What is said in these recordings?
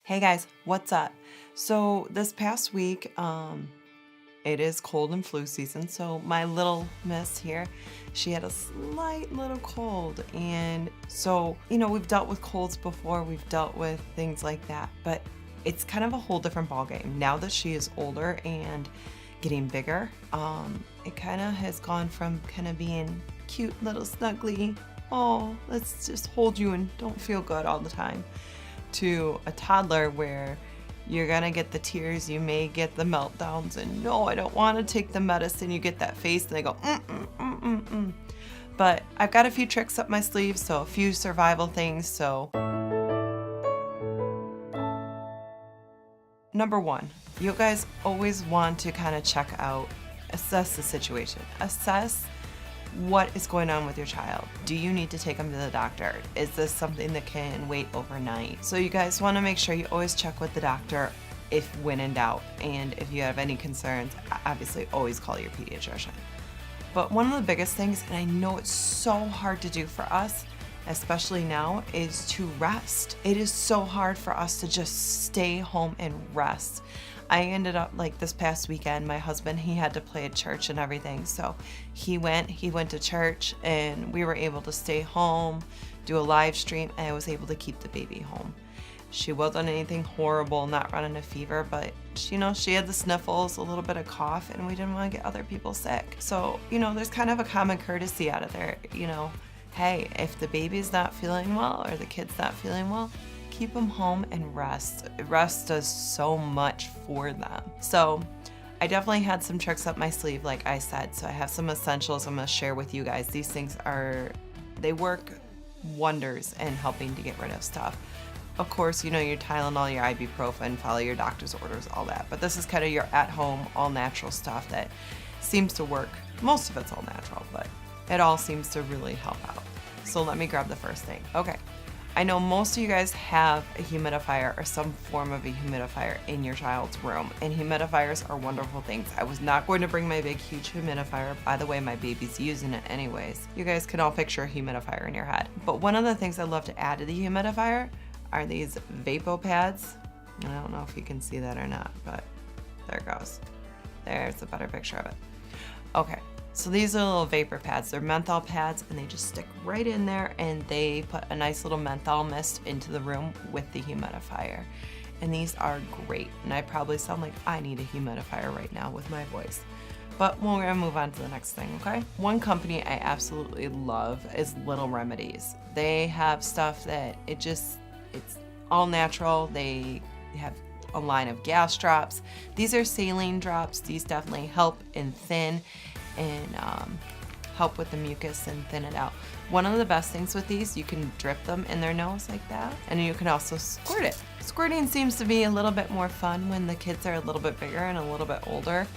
Hey guys, what's up? So this past week, it is cold and flu season. So my little miss here, she had a slight little cold. And so, we've dealt with colds before, we've dealt with things like that, but it's kind of a whole different ballgame. Now that she is older and getting bigger, it kind of has gone from kind of being cute little snuggly, oh, let's just hold you and don't feel good all the time, to a toddler where you're gonna get the tears, you may get the meltdowns, and no, I don't want to take the medicine. You get that face and they go, mm. But I've got a few tricks up my sleeve, so a few survival things. So number one, you guys always want to kind of check out, assess the situation, assess what is going on with your child. Do you need to take them to the doctor? Is this something that can wait overnight? So you guys want to make sure you always check with the doctor when in doubt. And if you have any concerns, obviously always call your pediatrician. But one of the biggest things, and I know it's so hard to do for us, especially now, is to rest. It is so hard for us to just stay home and rest. I ended up, like this past weekend, my husband, he had to play at church and everything. So he went to church and we were able to stay home, do a live stream, and I was able to keep the baby home. She wasn't anything horrible, not running a fever, but she had the sniffles, a little bit of cough, and we didn't want to get other people sick. So, there's kind of a common courtesy out of there, hey, if the baby's not feeling well or the kid's not feeling well, keep them home and rest. Rest does so much for them. So I definitely had some tricks up my sleeve, like I said. So I have some essentials I'm gonna share with you guys. These things they work wonders in helping to get rid of stuff. Of course, your Tylenol, your ibuprofen, follow your doctor's orders, all that. But this is kind of your at-home, all-natural stuff that seems to work. Most of it's all natural, but it all seems to really help out. So let me grab the first thing. Okay. I know most of you guys have a humidifier or some form of a humidifier in your child's room, and humidifiers are wonderful things. I was not going to bring my big, huge humidifier. By the way, my baby's using it anyways. You guys can all picture a humidifier in your head. But one of the things I love to add to the humidifier are these Vapo pads. I don't know if you can see that or not, but there it goes. There's a better picture of it. Okay. So these are little vapor pads. They're menthol pads, and they just stick right in there, and they put a nice little menthol mist into the room with the humidifier. And these are great. And I probably sound like I need a humidifier right now with my voice. But we're gonna move on to the next thing, okay? One company I absolutely love is Little Remedies. They have stuff that it's all natural. They have a line of gas drops. These are saline drops. These definitely help and thin and help with the mucus and thin it out. One of the best things with these, you can drip them in their nose like that, and you can also squirt it. Squirting seems to be a little bit more fun when the kids are a little bit bigger and a little bit older.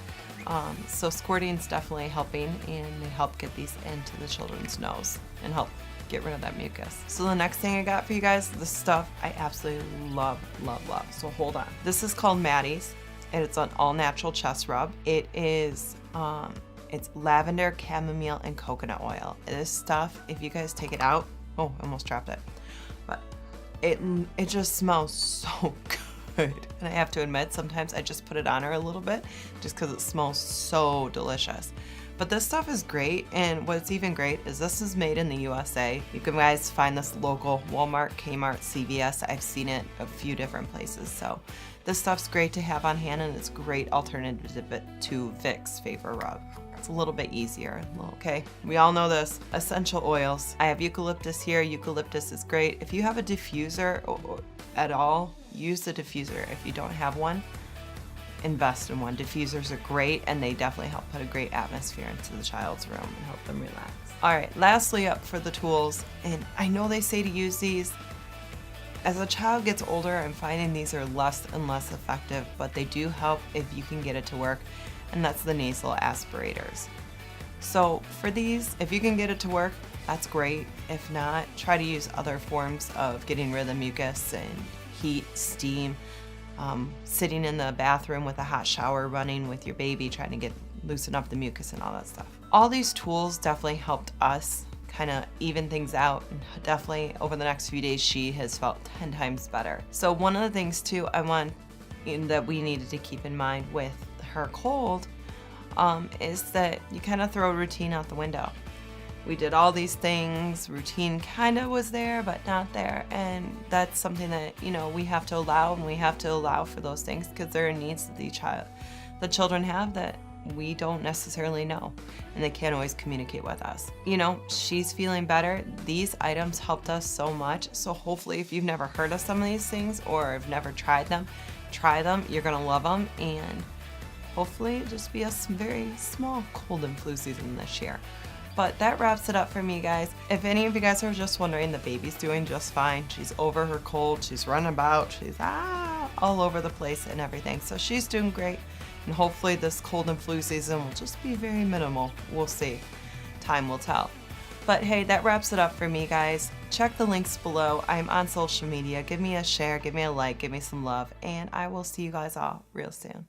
So squirting is definitely helping, and they help get these into the children's nose and help get rid of that mucus. So the next thing I got for you guys, this stuff I absolutely love. So hold on. This is called Remedies, and it's an all-natural chest rub. It is it's lavender, chamomile, and coconut oil. This stuff, if you guys take it out, oh, I almost dropped it, but it just smells so good. And I have to admit, sometimes I just put it on her a little bit just because it smells so delicious. But this stuff is great, and what's even great is this is made in the USA. You can guys find this local Walmart, Kmart, CVS. I've seen it a few different places. So this stuff's great to have on hand, and it's a great alternative to Vicks Vapor Rub. It's a little bit easier, okay? We all know this. Essential oils. I have eucalyptus here. Eucalyptus is great. If you have a diffuser at all, use the diffuser. If you don't have one, invest in one. Diffusers are great, and they definitely help put a great atmosphere into the child's room and help them relax. All right, lastly up for the tools, and I know they say to use these. As a child gets older, I'm finding these are less and less effective, but they do help if you can get it to work, and that's the nasal aspirators. So for these, if you can get it to work, that's great. If not, try to use other forms of getting rid of the mucus and heat, steam, sitting in the bathroom with a hot shower running with your baby, trying to loosen up the mucus and all that stuff. All these tools definitely helped us kind of even things out. And definitely over the next few days, she has felt 10 times better. So one of the things too that we needed to keep in mind with her cold is that you kind of throw routine out the window. We did all these things, routine kind of was there, but not there. And that's something that, we have to allow, and we have to allow for those things because there are needs that the children have that we don't necessarily know, and they can't always communicate with us. She's feeling better. These items helped us so much. So hopefully if you've never heard of some of these things or have never tried them, try them. You're gonna love them, and hopefully just be a very small cold and flu season this year. But that wraps it up for me, guys. If any of you guys are just wondering, the baby's doing just fine. She's over her cold. She's running about. She's all over the place and everything. So she's doing great. And hopefully this cold and flu season will just be very minimal. We'll see. Time will tell. But hey, that wraps it up for me, guys. Check the links below. I'm on social media. Give me a share, give me a like, give me some love, and I will see you guys all real soon.